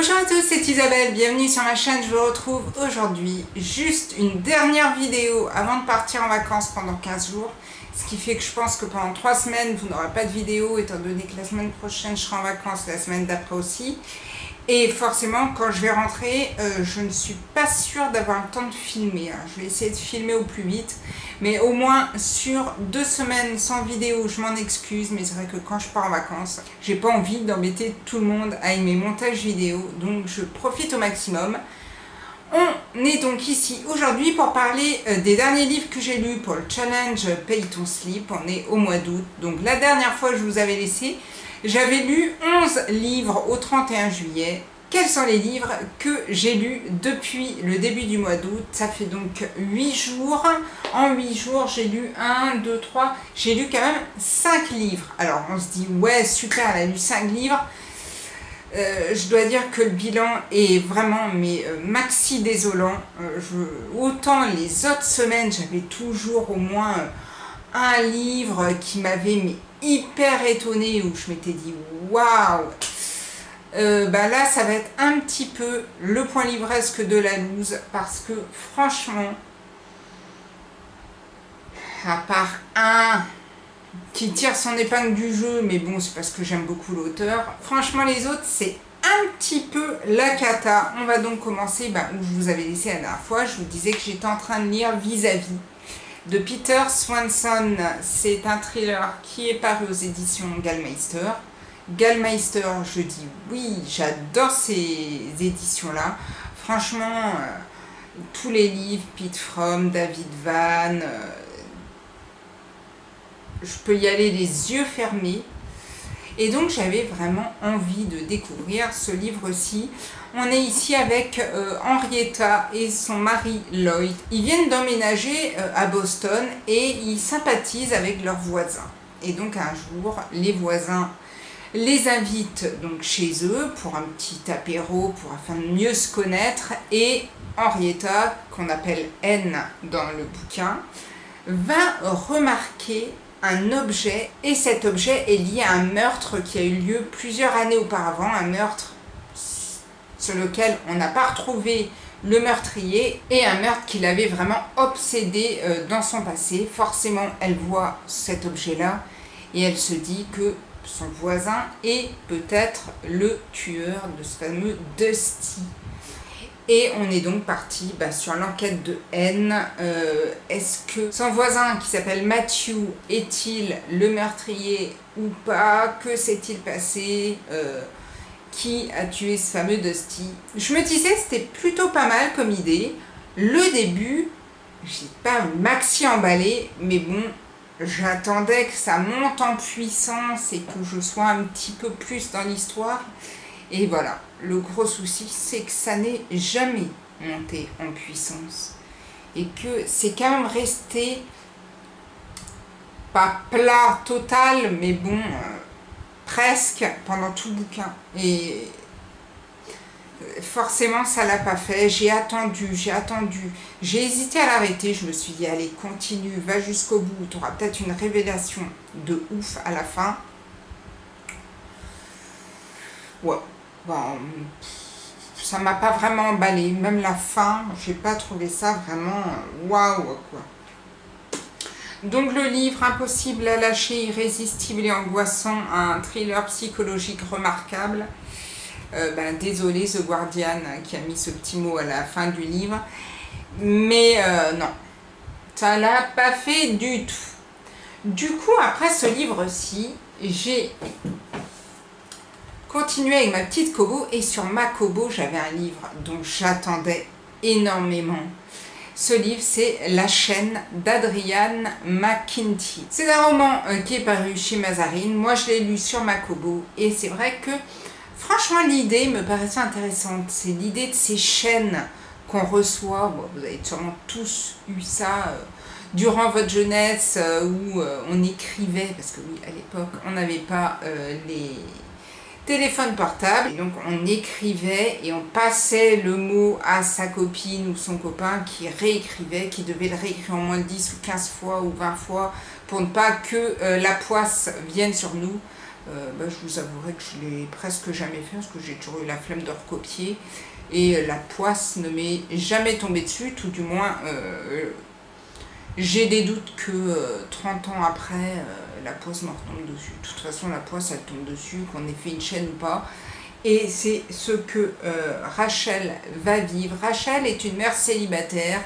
Bonjour à tous, c'est Isabelle, bienvenue sur ma chaîne. Je vous retrouve aujourd'hui, juste une dernière vidéo avant de partir en vacances pendant 15 jours. Ce qui fait que je pense que pendant 3 semaines, vous n'aurez pas de vidéo, étant donné que la semaine prochaine, je serai en vacances, la semaine d'après aussi. Et forcément, quand je vais rentrer, je ne suis pas sûre d'avoir le temps de filmer. Je vais essayer de filmer au plus vite. Mais au moins, sur 2 semaines sans vidéo, je m'en excuse. Mais c'est vrai que quand je pars en vacances, j'ai pas envie d'embêter tout le monde avec mes montages vidéo. Donc, je profite au maximum. On est donc ici aujourd'hui pour parler des derniers livres que j'ai lus pour le challenge Pay Ton Slip. On est au mois d'août. Donc, la dernière fois, je vous avais laissé... J'avais lu 11 livres au 31 juillet. Quels sont les livres que j'ai lus depuis le début du mois d'août? Ça fait donc 8 jours. En 8 jours, j'ai lu 1, 2, 3. J'ai lu quand même 5 livres. Alors, on se dit, ouais, super, elle a lu 5 livres. Je dois dire que le bilan est vraiment maxi désolant. Autant les autres semaines, j'avais toujours au moins un livre qui m'avait hyper étonnée, où je m'étais dit waouh. Là ça va être un petit peu le point livresque de la loose, parce que franchement, à part un qui tire son épingle du jeu, mais bon, c'est parce que j'aime beaucoup l'auteur, franchement les autres c'est un petit peu la cata. On va donc commencer où je vous avais laissé la dernière fois. Je vous disais que j'étais en train de lire Vis-à-vis de Peter Swanson. C'est un thriller qui est paru aux éditions Gallmeister. Gallmeister, je dis oui, j'adore ces éditions-là. Franchement, tous les livres, Pete Fromm, David Vann, je peux y aller les yeux fermés. Et donc j'avais vraiment envie de découvrir ce livre-ci. On est ici avec Henrietta et son mari Lloyd. Ils viennent d'emménager à Boston et ils sympathisent avec leurs voisins. Et donc un jour, les voisins les invitent donc chez eux pour un petit apéro, afin de mieux se connaître. Et Henrietta, qu'on appelle N dans le bouquin, va remarquer un objet, et cet objet est lié à un meurtre qui a eu lieu plusieurs années auparavant, un meurtre sur lequel on n'a pas retrouvé le meurtrier, et un meurtre qui l'avait vraiment obsédé dans son passé. Forcément, elle voit cet objet-là et elle se dit que son voisin est peut-être le tueur de ce fameux Dusty. Et on est donc parti sur l'enquête de N. Est-ce que son voisin, qui s'appelle Matthew, est-il le meurtrier ou pas? Que s'est-il passé? Qui a tué ce fameux Dusty? Je me disais, c'était plutôt pas mal comme idée. Le début, j'ai pas maxi emballé, mais bon, j'attendais que ça monte en puissance et que je sois un petit peu plus dans l'histoire. Et voilà, le gros souci, c'est que ça n'est jamais monté en puissance. Et que c'est quand même resté, pas plat total, mais bon, presque pendant tout le bouquin. Et forcément, ça l'a pas fait. J'ai attendu. J'ai hésité à l'arrêter. Je me suis dit, allez, continue, va jusqu'au bout. Tu auras peut-être une révélation de ouf à la fin. Ouais. Bon, ça m'a pas vraiment emballé, même la fin, j'ai pas trouvé ça vraiment waouh quoi. Donc le livre Impossible à lâcher, irrésistible et angoissant, un thriller psychologique remarquable. Désolé The Guardian qui a mis ce petit mot à la fin du livre, mais non, ça l'a pas fait du tout. Du coup, après ce livre-ci, j'ai continuer avec ma petite Kobo, et sur ma Kobo j'avais un livre dont j'attendais énormément. Ce livre, c'est La chaîne d'Adrian McKinty. C'est un roman qui est paru chez Mazarine. Moi je l'ai lu sur ma Kobo et c'est vrai que franchement l'idée me paraissait intéressante. C'est l'idée de ces chaînes qu'on reçoit. Bon, vous avez sûrement tous eu ça durant votre jeunesse où on écrivait, parce que oui, à l'époque on n'avait pas les téléphone portable, et donc on écrivait et on passait le mot à sa copine ou son copain qui réécrivait, qui devait le réécrire en moins de 10 ou 15 fois ou 20 fois pour ne pas que la poisse vienne sur nous. je vous avouerai que je l'ai presque jamais fait parce que j'ai toujours eu la flemme de recopier et la poisse ne m'est jamais tombée dessus, tout du moins j'ai des doutes que 30 ans après la poisse me retombe dessus. De toute façon la poisse elle tombe dessus, qu'on ait fait une chaîne ou pas. Et c'est ce que Rachel va vivre. Rachel est une mère célibataire.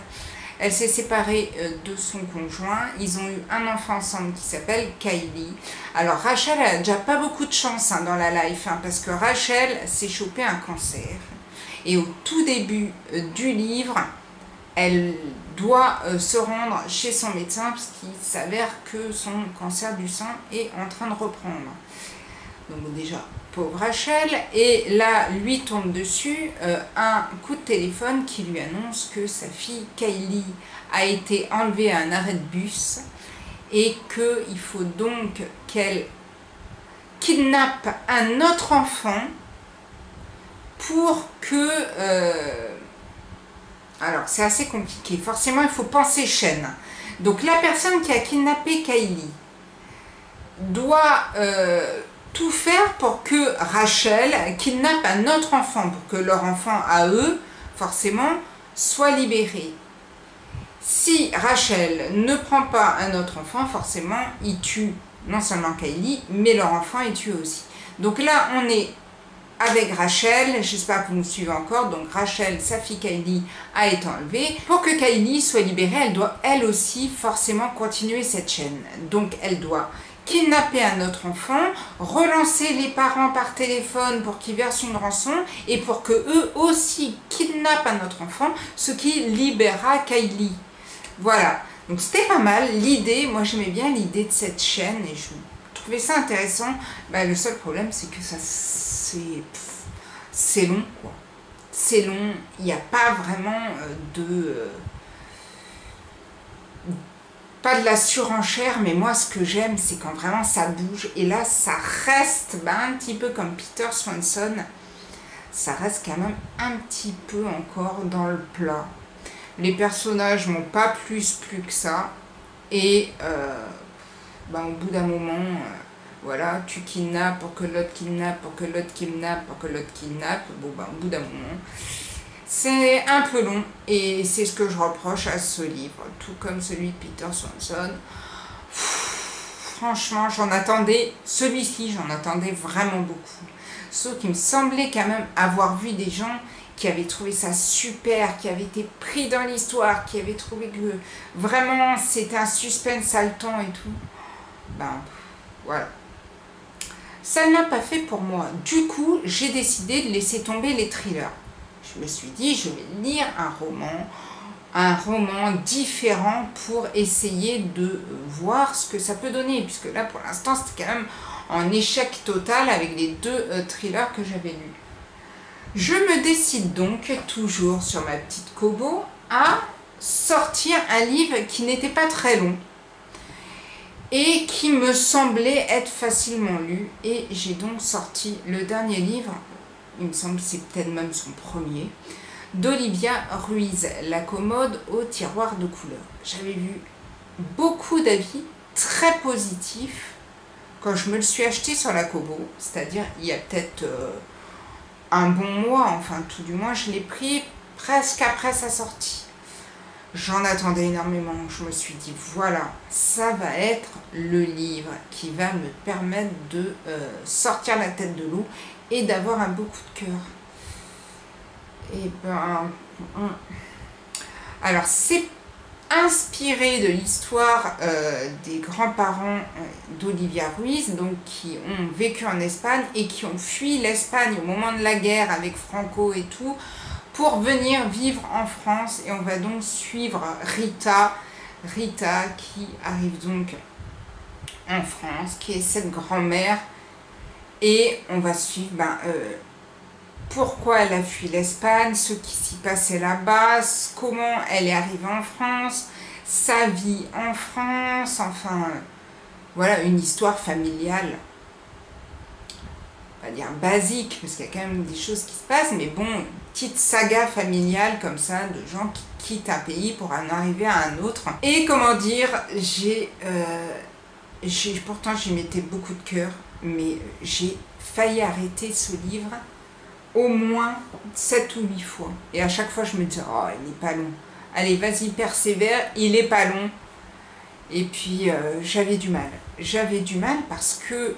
Elle s'est séparée de son conjoint. Ils ont eu un enfant ensemble qui s'appelle Kylie. Alors Rachel a déjà pas beaucoup de chance dans la life, parce que Rachel s'est chopé un cancer. Et au tout début du livre, elle doit se rendre chez son médecin parce qu'il s'avère que son cancer du sein est en train de reprendre. Donc déjà, pauvre Rachel, et là, lui tombe dessus un coup de téléphone qui lui annonce que sa fille Kylie a été enlevée à un arrêt de bus et qu'il faut donc qu'elle kidnappe un autre enfant pour que... alors, c'est assez compliqué. Forcément, il faut penser chaîne. Donc, la personne qui a kidnappé Kylie doit... tout faire pour que Rachel kidnappe un autre enfant, pour que leur enfant à eux, forcément, soit libéré. Si Rachel ne prend pas un autre enfant, forcément, ils tuent non seulement Kylie, mais leur enfant est tué aussi. Donc là, on est avec Rachel, j'espère que vous me suivez encore, donc Rachel, sa fille Kylie, a été enlevée. Pour que Kylie soit libérée, elle doit elle aussi forcément continuer cette chaîne. Donc elle doit kidnapper un autre enfant, relancer les parents par téléphone pour qu'ils versent une rançon et pour que eux aussi kidnappent un autre enfant, ce qui libérera Kylie. Voilà, donc c'était pas mal l'idée, moi j'aimais bien l'idée de cette chaîne et je trouvais ça intéressant. Le seul problème c'est que ça c'est long quoi. C'est long, il n'y a pas vraiment pas de la surenchère, mais moi ce que j'aime c'est quand vraiment ça bouge et là ça reste un petit peu comme Peter Swanson, ça reste quand même un petit peu encore dans le plat. Les personnages m'ont pas plus que ça et au bout d'un moment voilà, tu kidnappes pour que l'autre kidnappe, pour que l'autre kidnappe, pour que l'autre kidnappe, au bout d'un moment c'est un peu long et c'est ce que je reproche à ce livre, tout comme celui de Peter Swanson. Franchement, j'en attendais, celui-ci, j'en attendais vraiment beaucoup. Sauf qu'il me semblait quand même avoir vu des gens qui avaient trouvé ça super, qui avaient été pris dans l'histoire, qui avaient trouvé que vraiment c'était un suspense haletant et tout. Voilà. Ça ne l'a pas fait pour moi. Du coup, j'ai décidé de laisser tomber les thrillers. Je me suis dit, je vais lire un roman différent pour essayer de voir ce que ça peut donner. Puisque là, pour l'instant, c'était quand même en échec total avec les deux thrillers que j'avais lus. Je me décide donc, toujours sur ma petite Kobo, à sortir un livre qui n'était pas très long et qui me semblait être facilement lu. Et j'ai donc sorti le dernier livre, il me semble que c'est peut-être même son premier, d'Olivia Ruiz, La commode au tiroir de couleurs. J'avais vu beaucoup d'avis très positifs quand je me le suis acheté sur la Kobo, c'est-à-dire il y a peut-être un bon mois, enfin tout du moins je l'ai pris presque après sa sortie. J'en attendais énormément, je me suis dit voilà, ça va être le livre qui va me permettre de sortir la tête de l'eau et d'avoir un beau coup de cœur. Et alors c'est inspiré de l'histoire des grands-parents d'Olivia Ruiz, donc qui ont vécu en Espagne et qui ont fui l'Espagne au moment de la guerre avec Franco et tout, pour venir vivre en France. Et on va donc suivre Rita qui arrive donc en France, qui est cette grand-mère, et on va suivre pourquoi elle a fui l'Espagne, ce qui s'y passait là-bas, comment elle est arrivée en France, sa vie en France, enfin voilà, une histoire familiale, on va dire basique, parce qu'il y a quand même des choses qui se passent, mais bon, une petite saga familiale comme ça, de gens qui quittent un pays pour en arriver à un autre. Et comment dire, pourtant j'y mettais beaucoup de cœur, mais j'ai failli arrêter ce livre au moins 7 ou 8 fois. Et à chaque fois, je me disais, oh, il n'est pas long. Allez, vas-y, persévère, il n'est pas long. Et puis, j'avais du mal. J'avais du mal parce que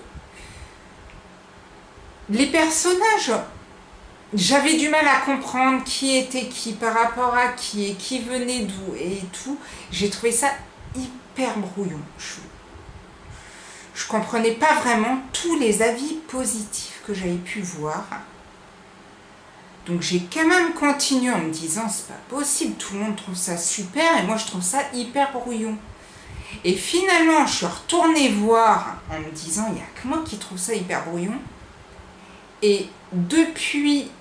les personnages, j'avais du mal à comprendre qui était qui, par rapport à qui, et qui venait d'où, et tout. J'ai trouvé ça hyper brouillon. Je comprenais pas vraiment tous les avis positifs que j'avais pu voir. Donc j'ai quand même continué en me disant, c'est pas possible, tout le monde trouve ça super, et moi je trouve ça hyper brouillon. Et finalement, je suis retournée voir en me disant, il n'y a que moi qui trouve ça hyper brouillon. Et depuis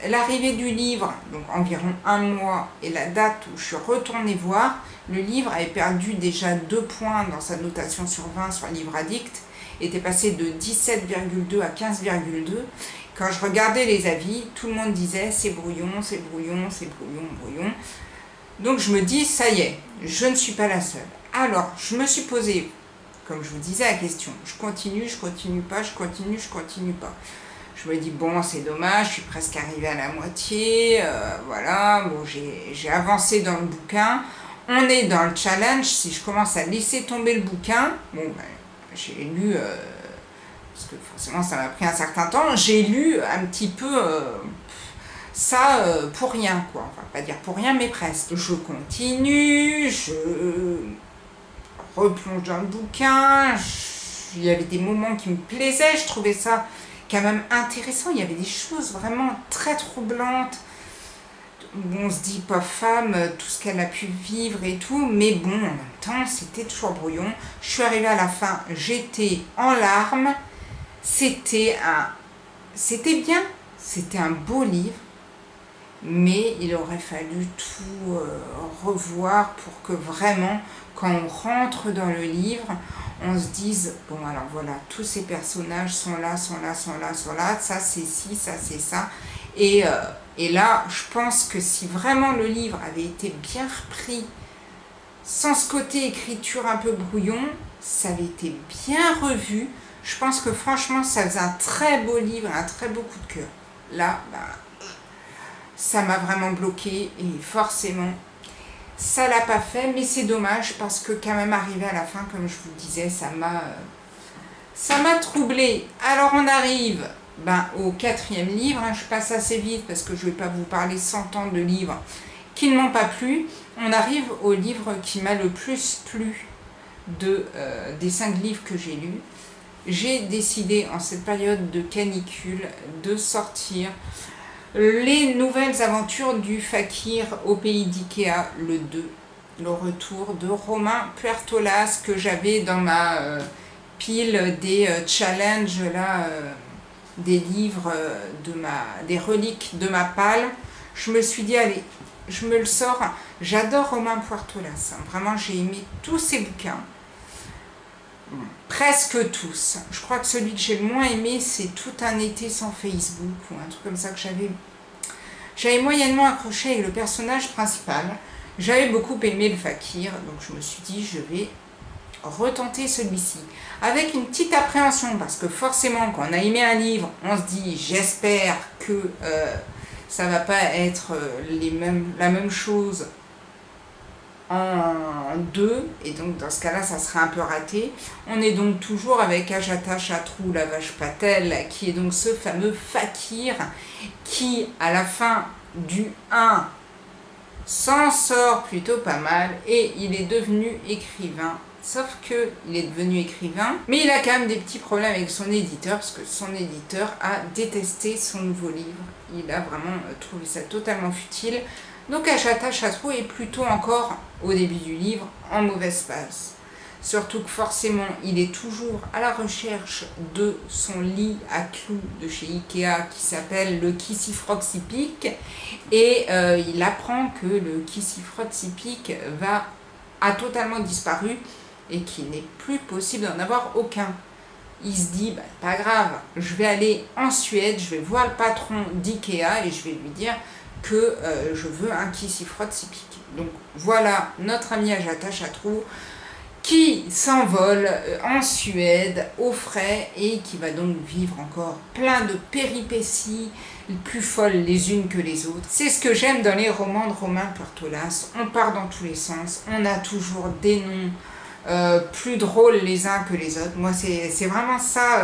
l'arrivée du livre, donc environ 1 mois, et la date où je suis retournée voir, le livre avait perdu déjà 2 points dans sa notation sur 20 sur Livre Addict, était passé de 17,2 à 15,2. Quand je regardais les avis, tout le monde disait c'est brouillon, c'est brouillon, c'est brouillon, brouillon. Donc je me dis, ça y est, je ne suis pas la seule. Alors, je me suis posé, comme je vous disais, la question, je continue pas, je continue pas. Je me dis, bon, c'est dommage, je suis presque arrivée à la moitié, voilà, bon, j'ai avancé dans le bouquin. On est dans le challenge, si je commence à laisser tomber le bouquin, bon, ben, j'ai lu, parce que forcément ça m'a pris un certain temps, j'ai lu un petit peu ça pour rien, quoi. Enfin, pas dire pour rien, mais presque. Je continue, je replonge dans le bouquin, il y avait des moments qui me plaisaient, je trouvais ça quand même intéressant, il y avait des choses vraiment très troublantes. On se dit, pauvre femme, tout ce qu'elle a pu vivre et tout, mais bon, en même temps, c'était toujours brouillon. Je suis arrivée à la fin, j'étais en larmes, c'était bien, c'était un beau livre, mais il aurait fallu tout revoir pour que vraiment, quand on rentre dans le livre, on se dise, bon alors voilà, tous ces personnages sont là, ça c'est ci, ça c'est ça, et là, je pense que si vraiment le livre avait été bien repris, sans ce côté écriture un peu brouillon, ça avait été bien revu, je pense que franchement, ça faisait un très beau livre, un très beau coup de cœur. Là, bah, ça m'a vraiment bloqué et forcément, ça l'a pas fait, mais c'est dommage parce que quand même arrivé à la fin, comme je vous disais, ça m'a troublée. Alors on arrive au 4e livre, hein, je passe assez vite parce que je ne vais pas vous parler 100 ans de livres qui ne m'ont pas plu. On arrive au livre qui m'a le plus plu des 5 livres que j'ai lus. J'ai décidé en cette période de canicule de sortir les nouvelles aventures du fakir au pays d'Ikea, le 2, le retour de Romain Puertolas que j'avais dans ma pile des challenges là, des livres, des reliques de ma palle. Je me suis dit, allez, je me le sors. J'adore Romain Puertolas, vraiment j'ai aimé tous ses bouquins. Presque tous. Je crois que celui que j'ai le moins aimé, c'est Tout un été sans Facebook, ou un truc comme ça que j'avais moyennement accroché avec le personnage principal. J'avais beaucoup aimé le fakir, donc je me suis dit, je vais retenter celui-ci. Avec une petite appréhension, parce que forcément, quand on a aimé un livre, on se dit, j'espère que ça va pas être la même chose en 2, et donc dans ce cas-là, ça serait un peu raté. On est donc toujours avec Ajaata Chatroo, la vache Patel, qui est donc ce fameux fakir qui, à la fin du 1, s'en sort plutôt pas mal, et il est devenu écrivain. Sauf qu'il est devenu écrivain, mais il a quand même des petits problèmes avec son éditeur, parce que son éditeur a détesté son nouveau livre. Il a vraiment trouvé ça totalement futile. Donc Ajaata Chatroo est plutôt encore, au début du livre, en mauvaise passe. Surtout que forcément, il est toujours à la recherche de son lit à clous de chez Ikea qui s'appelle le Kissifroxypic. Et il apprend que le Kissifroxypic a totalement disparu et qu'il n'est plus possible d'en avoir aucun. Il se dit, bah, pas grave, je vais aller en Suède, je vais voir le patron d'Ikea et je vais lui dire que je veux un Kissifroxypic. Donc voilà notre ami Ajaata Chatroo qui s'envole en Suède au frais et qui va donc vivre encore plein de péripéties plus folles les unes que les autres. C'est ce que j'aime dans les romans de Romain Portolas. On part dans tous les sens, on a toujours des noms plus drôles les uns que les autres. Moi, c'est vraiment ça,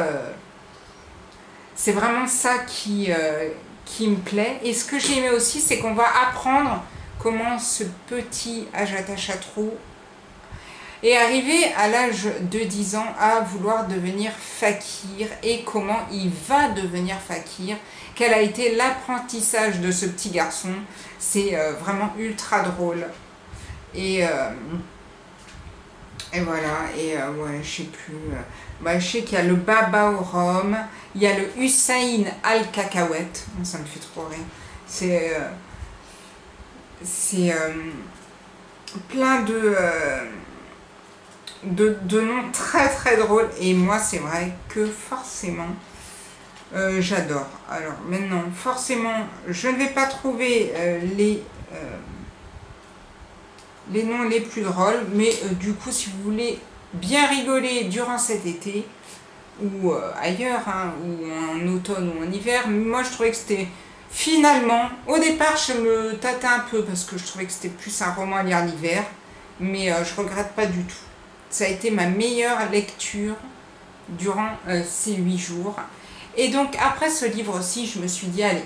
qui me plaît. Et ce que j'aimais aussi, c'est qu'on va apprendre comment ce petit Ajaata Shastru est arrivé à l'âge de 10 ans à vouloir devenir fakir et comment il va devenir fakir, quel a été l'apprentissage de ce petit garçon. C'est vraiment ultra drôle. Et voilà, ouais, je sais plus. Je sais qu'il y a le Baba au rhum, il y a le Hussein al-Cacahuète, ça me fait trop rire. C'est plein de noms très très drôles, et moi c'est vrai que forcément j'adore. Alors maintenant, forcément, je ne vais pas trouver les noms les plus drôles, mais du coup, si vous voulez bien rigoler durant cet été, ou ailleurs, hein, ou en automne ou en hiver, moi je trouvais que c'était finalement, au départ je me tâtais un peu parce que je trouvais que c'était plus un roman à lire l'hiver, mais je regrette pas du tout. Ça a été ma meilleure lecture durant ces 8 jours. Et donc après ce livre-ci, je me suis dit, allez,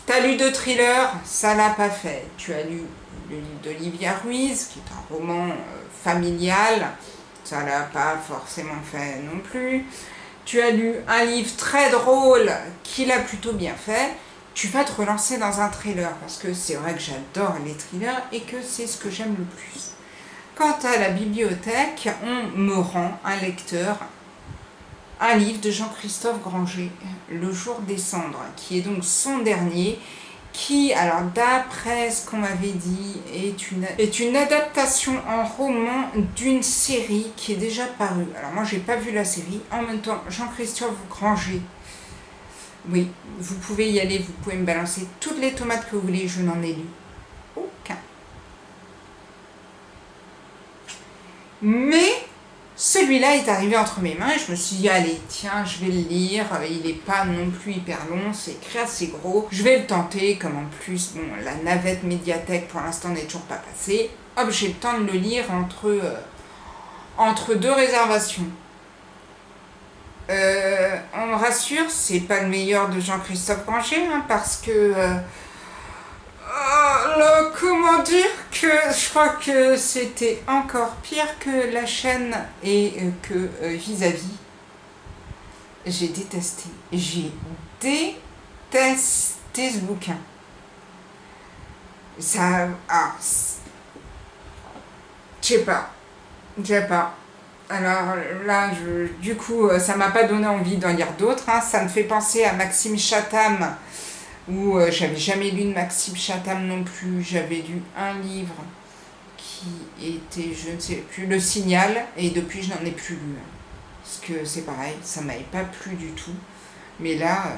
t'as lu 2 thrillers, ça l'a pas fait. Tu as lu le livre d'Olivia Ruiz, qui est un roman familial, ça l'a pas forcément fait non plus. Tu as lu un livre très drôle, qui l'a plutôt bien fait. Tu vas te relancer dans un thriller, parce que c'est vrai que j'adore les thrillers et que c'est ce que j'aime le plus. Quant à la bibliothèque, on me rend un lecteur, un livre de Jean-Christophe Granger, Le jour des cendres, qui est donc son dernier, qui, alors d'après ce qu'on m'avait dit, est une adaptation en roman d'une série qui est déjà parue. Alors moi j'ai pas vu la série, en même temps Jean-Christophe Granger, oui, vous pouvez y aller, vous pouvez me balancer toutes les tomates que vous voulez, je n'en ai lu aucun. Mais celui-là est arrivé entre mes mains et je me suis dit, allez, tiens, je vais le lire. Il n'est pas non plus hyper long, c'est écrit assez gros. Je vais le tenter, comme en plus, bon, la navette médiathèque pour l'instant n'est toujours pas passée. Hop, j'ai le temps de le lire entre 2 réservations. On me rassure, c'est pas le meilleur de Jean-Christophe Granger, hein, parce que... comment dire que je crois que c'était encore pire que La chaîne et que Vis-à-vis. J'ai détesté. J'ai détesté ce bouquin. Ça... je sais pas. Alors là, du coup, ça m'a pas donné envie d'en lire d'autres. Hein. Ça me fait penser à Maxime Chatham, où j'avais jamais lu de Maxime Chatham non plus. J'avais lu un livre qui était, je ne sais plus, Le Signal, et depuis je n'en ai plus lu. Parce que c'est pareil, ça m'avait pas plu du tout. Mais là...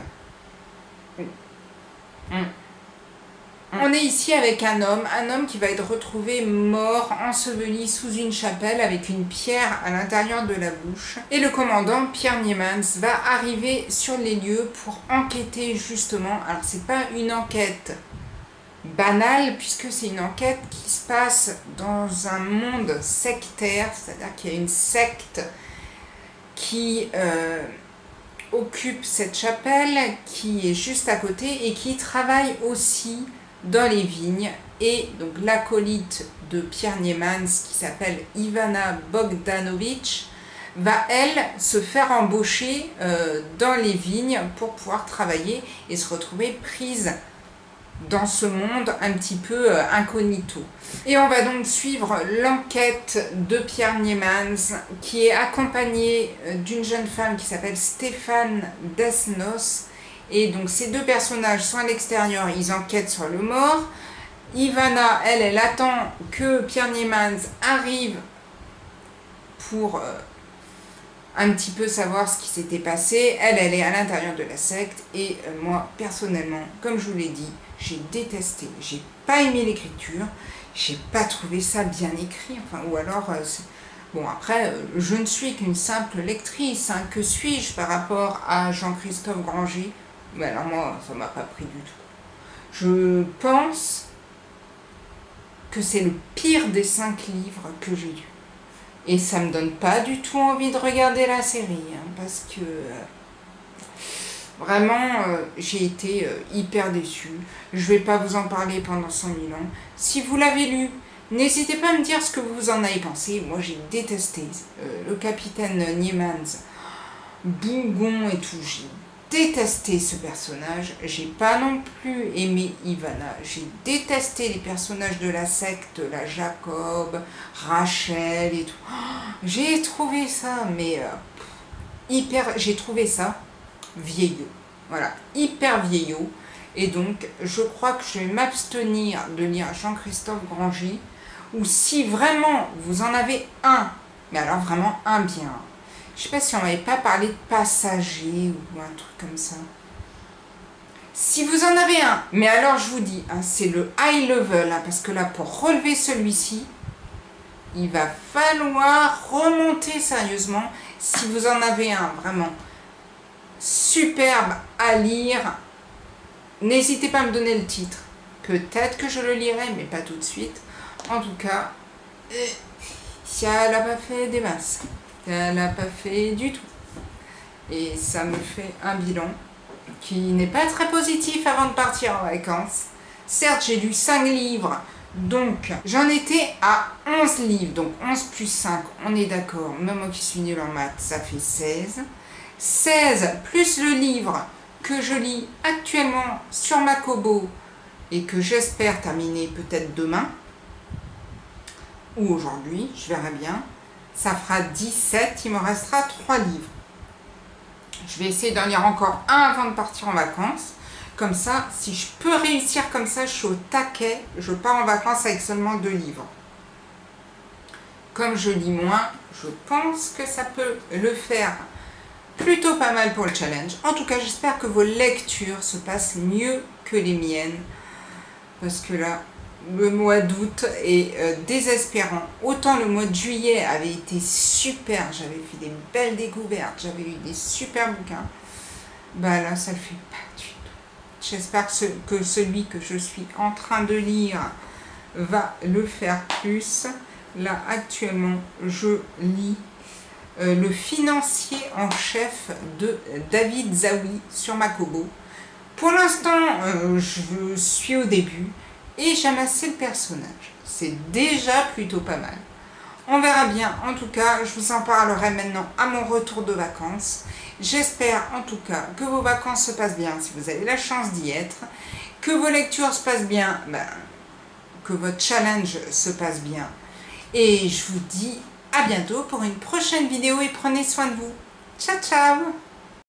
On est ici avec un homme qui va être retrouvé mort, enseveli sous une chapelle avec une pierre à l'intérieur de la bouche. Et le commandant, Pierre Niemans, va arriver sur les lieux pour enquêter justement. Alors c'est pas une enquête banale puisque c'est une enquête qui se passe dans un monde sectaire, c'est-à-dire qu'il y a une secte qui occupe cette chapelle qui est juste à côté et qui travaille aussi dans les vignes, et donc l'acolyte de Pierre Niemans qui s'appelle Ivana Bogdanovic va elle se faire embaucher dans les vignes pour pouvoir travailler et se retrouver prise dans ce monde un petit peu incognito. Et on va donc suivre l'enquête de Pierre Niemans qui est accompagné d'une jeune femme qui s'appelle Stéphane Desnos. Et donc ces 2 personnages sont à l'extérieur, ils enquêtent sur le mort. Ivana, elle attend que Pierre Niemans arrive pour un petit peu savoir ce qui s'était passé. Elle est à l'intérieur de la secte. Et moi, personnellement, comme je vous l'ai dit, j'ai détesté. J'ai pas aimé l'écriture. j'ai pas trouvé ça bien écrit, enfin, ou alors, bon après, je ne suis qu'une simple lectrice, hein, que suis-je par rapport à Jean-Christophe Granger? Mais alors moi, ça m'a pas pris du tout. Je pense que c'est le pire des 5 livres que j'ai lus. Et ça me donne pas du tout envie de regarder la série, hein, parce que vraiment, j'ai été hyper déçue. Je vais pas vous en parler pendant 100 000 ans. Si vous l'avez lu, n'hésitez pas à me dire ce que vous en avez pensé. Moi, j'ai détesté le capitaine Niemans, Bougon et tout. J'ai détesté ce personnage. J'ai pas non plus aimé Ivana. J'ai détesté les personnages de la secte, la Jacob, Rachel et tout. J'ai trouvé ça, mais j'ai trouvé ça vieillot. Voilà, hyper vieillot. Et donc, je crois que je vais m'abstenir de lire Jean-Christophe Granger. Ou si vraiment vous en avez un, mais alors vraiment un bien. Je sais pas si on m'avait pas parlé de Passager ou un truc comme ça. Si vous en avez un, mais alors je vous dis, hein, c'est le high level, hein, parce que là, pour relever celui-ci, il va falloir remonter sérieusement. Si vous en avez un vraiment superbe à lire, n'hésitez pas à me donner le titre. Peut-être que je le lirai, mais pas tout de suite. En tout cas, ça n'a pas fait des masses. Ça n'a pas fait du tout. Et ça me fait un bilan qui n'est pas très positif avant de partir en vacances. Certes, j'ai lu 5 livres, donc j'en étais à 11 livres. Donc 11 plus 5, on est d'accord. Même moi qui suis nulle en maths, ça fait 16. 16 plus le livre que je lis actuellement sur ma Kobo et que j'espère terminer peut-être demain ou aujourd'hui, je verrai bien. Ça fera 17, il me restera 3 livres. Je vais essayer d'en lire encore un avant de partir en vacances. Comme ça, si je peux réussir comme ça, je suis au taquet. Je pars en vacances avec seulement 2 livres. Comme je lis moins, je pense que ça peut le faire plutôt pas mal pour le challenge. En tout cas, j'espère que vos lectures se passent mieux que les miennes. Parce que là, le mois d'août est désespérant. Autant le mois de juillet avait été super, j'avais fait des belles découvertes, j'avais lu des super bouquins. Bah là, ça le fait pas du tout. J'espère que celui que je suis en train de lire va le faire plus. Là, actuellement, je lis Le financier en chef de David Zawi sur ma Kobo. Pour l'instant, je suis au début. Et j'aime assez le personnage. C'est déjà plutôt pas mal. On verra bien. En tout cas, je vous en parlerai maintenant à mon retour de vacances. J'espère en tout cas que vos vacances se passent bien si vous avez la chance d'y être. Que vos lectures se passent bien. Que votre challenge se passe bien. Et je vous dis à bientôt pour une prochaine vidéo et prenez soin de vous. Ciao, ciao!